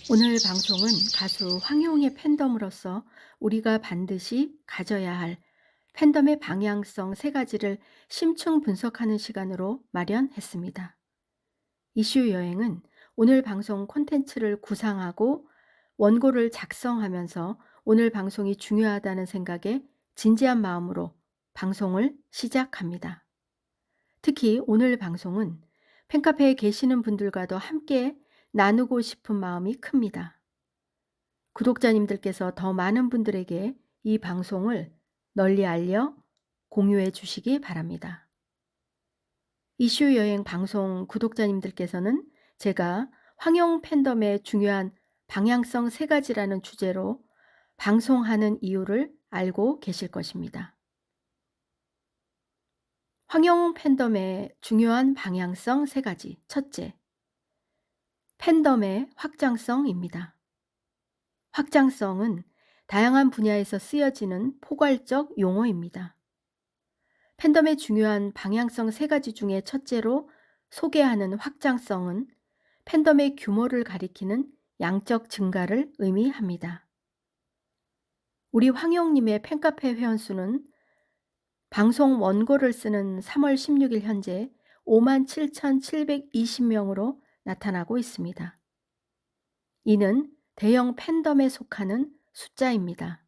오늘 방송은 가수 황영의 팬덤으로서 우리가 반드시 가져야 할 팬덤의 방향성 세 가지를 심층 분석하는 시간으로 마련했습니다. 이슈 여행은 오늘 방송 콘텐츠를 구상하고 원고를 작성하면서 오늘 방송이 중요하다는 생각에 진지한 마음으로 방송을 시작합니다. 특히 오늘 방송은 팬카페에 계시는 분들과도 함께 나누고 싶은 마음이 큽니다. 구독자님들께서 더 많은 분들에게 이 방송을 널리 알려 공유해 주시기 바랍니다. 이슈 여행 방송 구독자님들께서는 제가 황용 팬덤의 중요한 방향성 세 가지라는 주제로 방송하는 이유를 알고 계실 것입니다. 황용 팬덤의 중요한 방향성 세 가지. 첫째, 팬덤의 확장성입니다. 확장성은 다양한 분야에서 쓰여지는 포괄적 용어입니다. 팬덤의 중요한 방향성 세 가지 중에 첫째로 소개하는 확장성은 팬덤의 규모를 가리키는 양적 증가를 의미합니다. 우리 황영님의 팬카페 회원수는 방송 원고를 쓰는 3월 16일 현재 57,720명으로 나타나고 있습니다. 이는 대형 팬덤에 속하는 숫자입니다.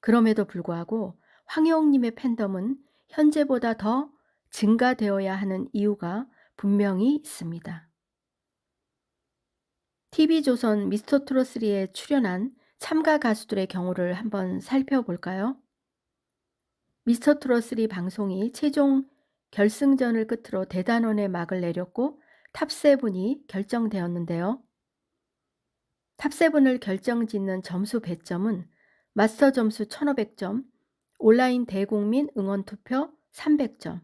그럼에도 불구하고 황영님의 팬덤은 현재보다 더 증가되어야 하는 이유가 분명히 있습니다. TV조선 미스터트롯3에 출연한 참가 가수들의 경우를 한번 살펴볼까요? 미스터트롯3 방송이 최종 결승전을 끝으로 대단원의 막을 내렸고 탑7이 결정되었는데요. 탑7을 결정짓는 점수 배점은 마스터 점수 1,500점, 온라인 대국민 응원 투표 300점,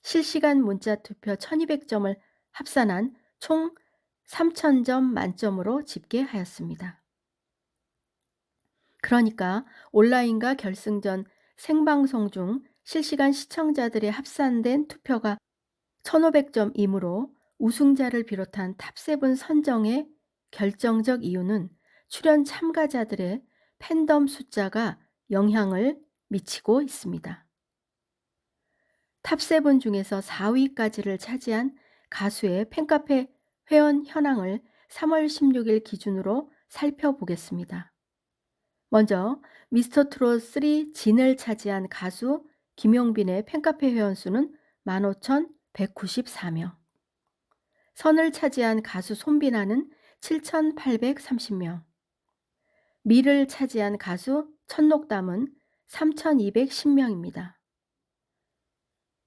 실시간 문자 투표 1,200점을 합산한 총 3,000점 만점으로 집계하였습니다. 그러니까 온라인과 결승전 생방송 중 실시간 시청자들의 합산된 투표가 1,500점이므로 우승자를 비롯한 탑7 선정의 결정적 이유는 출연 참가자들의 팬덤 숫자가 영향을 미치고 있습니다. 탑7 중에서 4위까지를 차지한 가수의 팬카페 회원 현황을 3월 16일 기준으로 살펴보겠습니다. 먼저 미스터트롯3 진을 차지한 가수 김용빈의 팬카페 회원수는 15,194명, 선을 차지한 가수 손비나는 7,830명, 미를 차지한 가수 천록담은 3,210명입니다.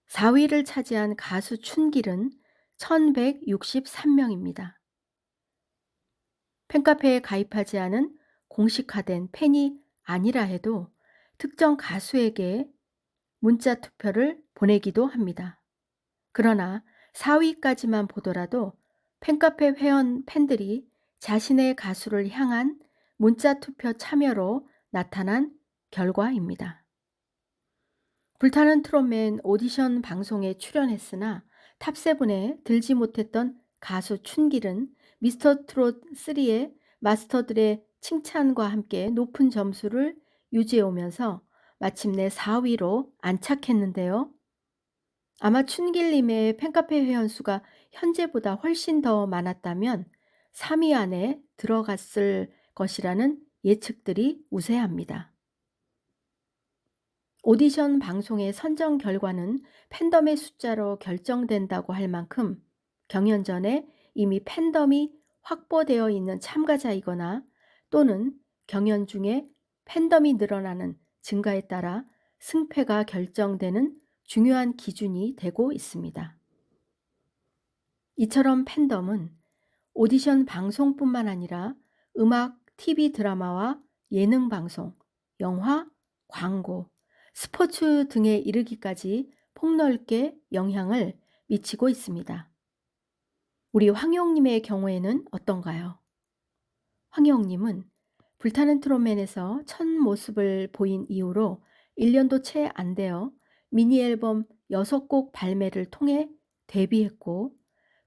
4위를 차지한 가수 춘길은 1,163명입니다. 팬카페에 가입하지 않은 공식화된 팬이 아니라 해도 특정 가수에게 문자 투표를 보내기도 합니다. 그러나 4위까지만 보더라도 팬카페 회원 팬들이 자신의 가수를 향한 문자 투표 참여로 나타난 결과입니다. 불타는 트롯맨 오디션 방송에 출연했으나 탑7에 들지 못했던 가수 춘길은 미스터트롯3의 마스터들의 칭찬과 함께 높은 점수를 유지해 오면서 마침내 4위로 안착했는데요. 아마 춘길님의 팬카페 회원수가 현재보다 훨씬 더 많았다면 3위 안에 들어갔을 것이라는 예측들이 우세합니다. 오디션 방송의 선정 결과는 팬덤의 숫자로 결정된다고 할 만큼 경연 전에 이미 팬덤이 확보되어 있는 참가자이거나 또는 경연 중에 팬덤이 늘어나는 증가에 따라 승패가 결정되는 중요한 기준이 되고 있습니다. 이처럼 팬덤은 오디션 방송뿐만 아니라 음악, TV 드라마와 예능 방송, 영화, 광고, 스포츠 등에 이르기까지 폭넓게 영향을 미치고 있습니다. 우리 황영님의 경우에는 어떤가요? 황영님은 불타는 트롯맨에서 첫 모습을 보인 이후로 1년도 채 안 되어 미니 앨범 6곡 발매를 통해 데뷔했고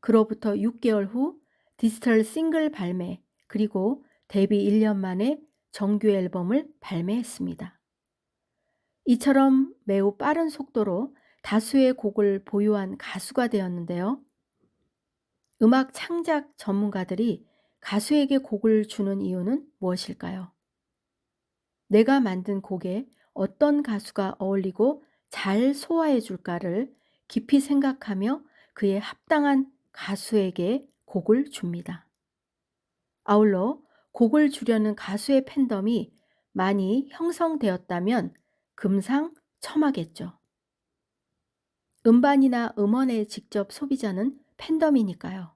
그로부터 6개월 후 디지털 싱글 발매, 그리고 데뷔 1년 만에 정규 앨범을 발매했습니다. 이처럼 매우 빠른 속도로 다수의 곡을 보유한 가수가 되었는데요. 음악 창작 전문가들이 가수에게 곡을 주는 이유는 무엇일까요? 내가 만든 곡에 어떤 가수가 어울리고 잘 소화해 줄까를 깊이 생각하며 그에 합당한 가수에게 곡을 줍니다. 아울러 곡을 주려는 가수의 팬덤이 많이 형성되었다면 금상첨화겠죠. 음반이나 음원의 직접 소비자는 팬덤이니까요.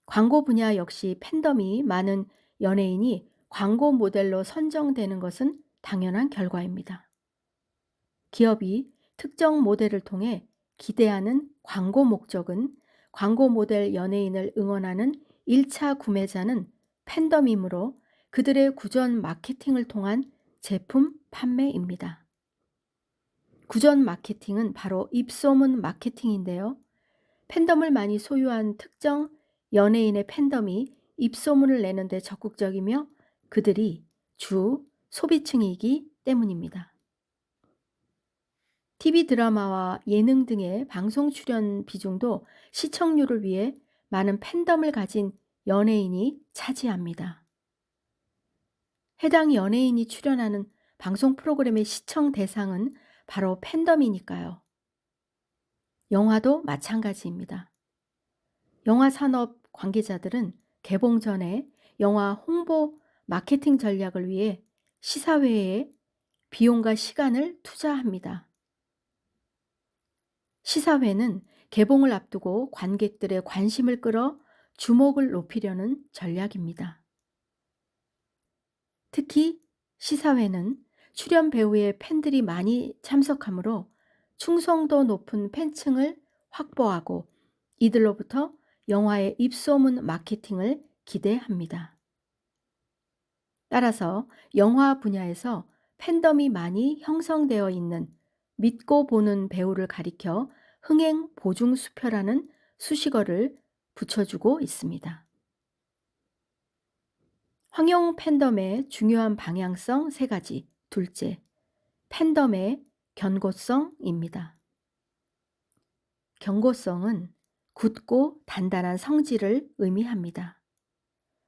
광고 분야 역시 팬덤이 많은 연예인이 광고 모델로 선정되는 것은 당연한 결과입니다. 기업이 특정 모델을 통해 기대하는 광고 목적은 광고 모델 연예인을 응원하는 1차 구매자는 팬덤이므로 그들의 구전 마케팅을 통한 제품 판매입니다. 구전 마케팅은 바로 입소문 마케팅인데요. 팬덤을 많이 소유한 특정 연예인의 팬덤이 입소문을 내는데 적극적이며 그들이 주 소비층이기 때문입니다. TV 드라마와 예능 등의 방송 출연 비중도 시청률을 위해 많은 팬덤을 가진 연예인이 차지합니다. 해당 연예인이 출연하는 방송 프로그램의 시청 대상은 바로 팬덤이니까요. 영화도 마찬가지입니다. 영화 산업 관계자들은 개봉 전에 영화 홍보 마케팅 전략을 위해 시사회에 비용과 시간을 투자합니다. 시사회는 개봉을 앞두고 관객들의 관심을 끌어 주목을 높이려는 전략입니다. 특히 시사회는 출연 배우의 팬들이 많이 참석하므로 충성도 높은 팬층을 확보하고 이들로부터 영화의 입소문 마케팅을 기대합니다. 따라서 영화 분야에서 팬덤이 많이 형성되어 있는 믿고 보는 배우를 가리켜 흥행 보증 수표라는 수식어를 붙여주고 있습니다. 황영 팬덤의 중요한 방향성 3가지. 둘째, 팬덤의 견고성입니다. 견고성은 굳고 단단한 성질을 의미합니다.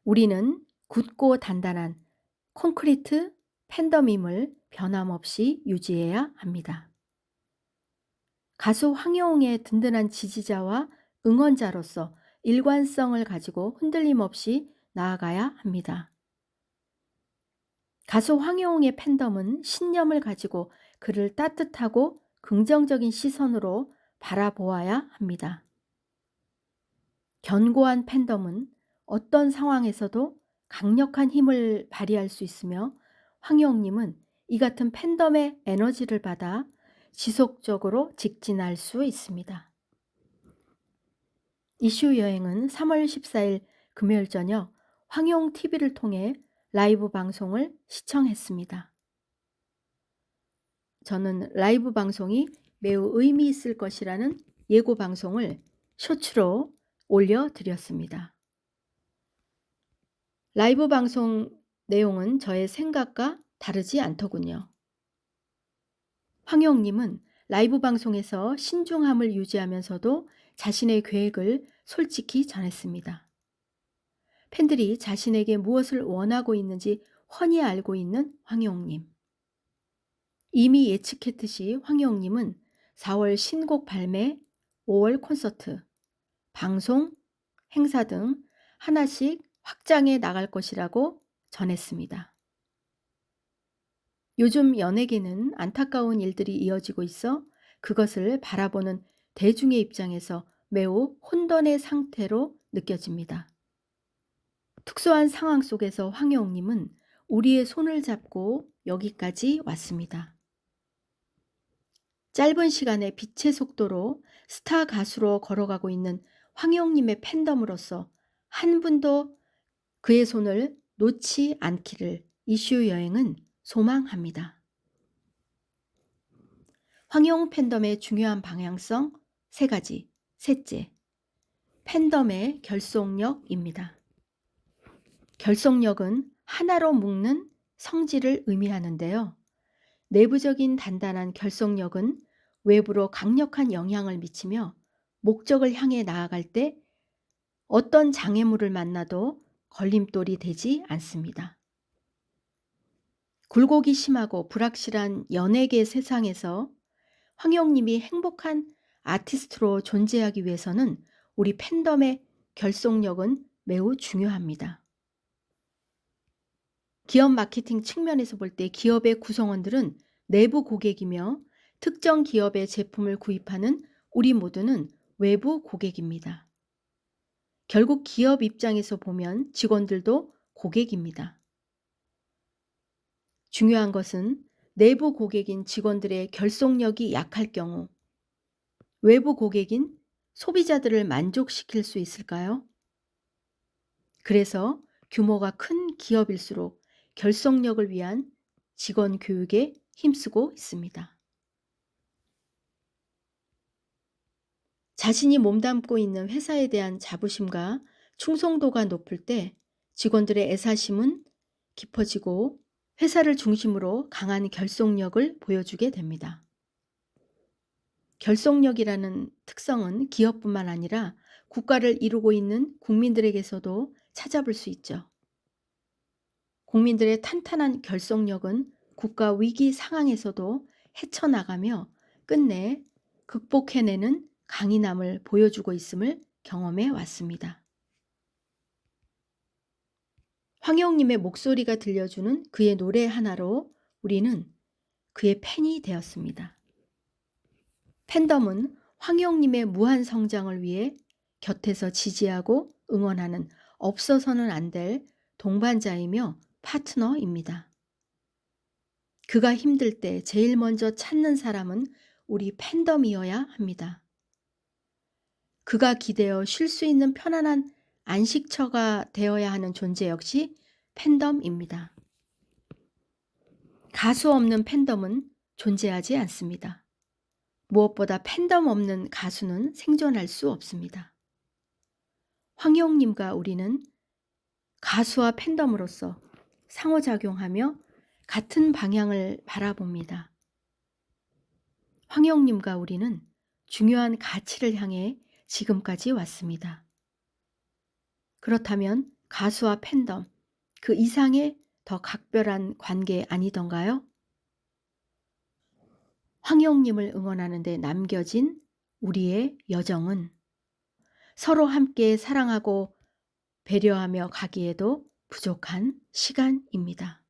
우리는 굳고 단단한 콘크리트 팬덤임을 변함없이 유지해야 합니다. 가수 황여웅의 든든한 지지자와 응원자로서 일관성을 가지고 흔들림 없이 나아가야 합니다. 가수 황여웅의 팬덤은 신념을 가지고 그를 따뜻하고 긍정적인 시선으로 바라보아야 합니다. 견고한 팬덤은 어떤 상황에서도 강력한 힘을 발휘할 수 있으며 황여웅님은 이 같은 팬덤의 에너지를 받아 지속적으로 직진할 수 있습니다. 이슈 여행은 3월 14일 금요일 저녁 황여웅 TV를 통해 라이브 방송을 시청했습니다. 저는 라이브 방송이 매우 의미 있을 것이라는 예고 방송을 쇼츠로 올려드렸습니다. 라이브 방송 내용은 저의 생각과 다르지 않더군요. 황여웅님은 라이브 방송에서 신중함을 유지하면서도 자신의 계획을 솔직히 전했습니다. 팬들이 자신에게 무엇을 원하고 있는지 훤히 알고 있는 황여웅님. 이미 예측했듯이 황여웅님은 4월 신곡 발매, 5월 콘서트, 방송, 행사 등 하나씩 확장해 나갈 것이라고 전했습니다. 요즘 연예계는 안타까운 일들이 이어지고 있어 그것을 바라보는 대중의 입장에서 매우 혼돈의 상태로 느껴집니다. 특수한 상황 속에서 황여웅님은 우리의 손을 잡고 여기까지 왔습니다. 짧은 시간에 빛의 속도로 스타 가수로 걸어가고 있는 황여웅님의 팬덤으로서 한 분도 그의 손을 놓지 않기를 이슈 여행은 소망합니다. 황여웅 팬덤의 중요한 방향성 3가지. 셋째, 팬덤의 결속력입니다. 결속력은 하나로 묶는 성질을 의미하는데요. 내부적인 단단한 결속력은 외부로 강력한 영향을 미치며 목적을 향해 나아갈 때 어떤 장애물을 만나도 걸림돌이 되지 않습니다. 굴곡이 심하고 불확실한 연예계 세상에서 황영님이 행복한 아티스트로 존재하기 위해서는 우리 팬덤의 결속력은 매우 중요합니다. 기업 마케팅 측면에서 볼 때 기업의 구성원들은 내부 고객이며 특정 기업의 제품을 구입하는 우리 모두는 외부 고객입니다. 결국 기업 입장에서 보면 직원들도 고객입니다. 중요한 것은 내부 고객인 직원들의 결속력이 약할 경우 외부 고객인 소비자들을 만족시킬 수 있을까요? 그래서 규모가 큰 기업일수록 결속력을 위한 직원 교육에 힘쓰고 있습니다. 자신이 몸담고 있는 회사에 대한 자부심과 충성도가 높을 때 직원들의 애사심은 깊어지고 회사를 중심으로 강한 결속력을 보여주게 됩니다. 결속력이라는 특성은 기업뿐만 아니라 국가를 이루고 있는 국민들에게서도 찾아볼 수 있죠. 국민들의 탄탄한 결속력은 국가 위기 상황에서도 헤쳐나가며 끝내 극복해내는 강인함을 보여주고 있음을 경험해 왔습니다. 황영님의 목소리가 들려주는 그의 노래 하나로 우리는 그의 팬이 되었습니다. 팬덤은 황영님의 무한 성장을 위해 곁에서 지지하고 응원하는 없어서는 안 될 동반자이며 파트너입니다. 그가 힘들 때 제일 먼저 찾는 사람은 우리 팬덤이어야 합니다. 그가 기대어 쉴 수 있는 편안한 안식처가 되어야 하는 존재 역시 팬덤입니다. 가수 없는 팬덤은 존재하지 않습니다. 무엇보다 팬덤 없는 가수는 생존할 수 없습니다. 황영님과 우리는 가수와 팬덤으로서 상호작용하며 같은 방향을 바라봅니다. 황영님과 우리는 중요한 가치를 향해 지금까지 왔습니다. 그렇다면 가수와 팬덤, 그 이상의 더 각별한 관계 아니던가요? 황영님을 응원하는 데 남겨진 우리의 여정은 서로 함께 사랑하고 배려하며 가기에도 부족한 시간입니다.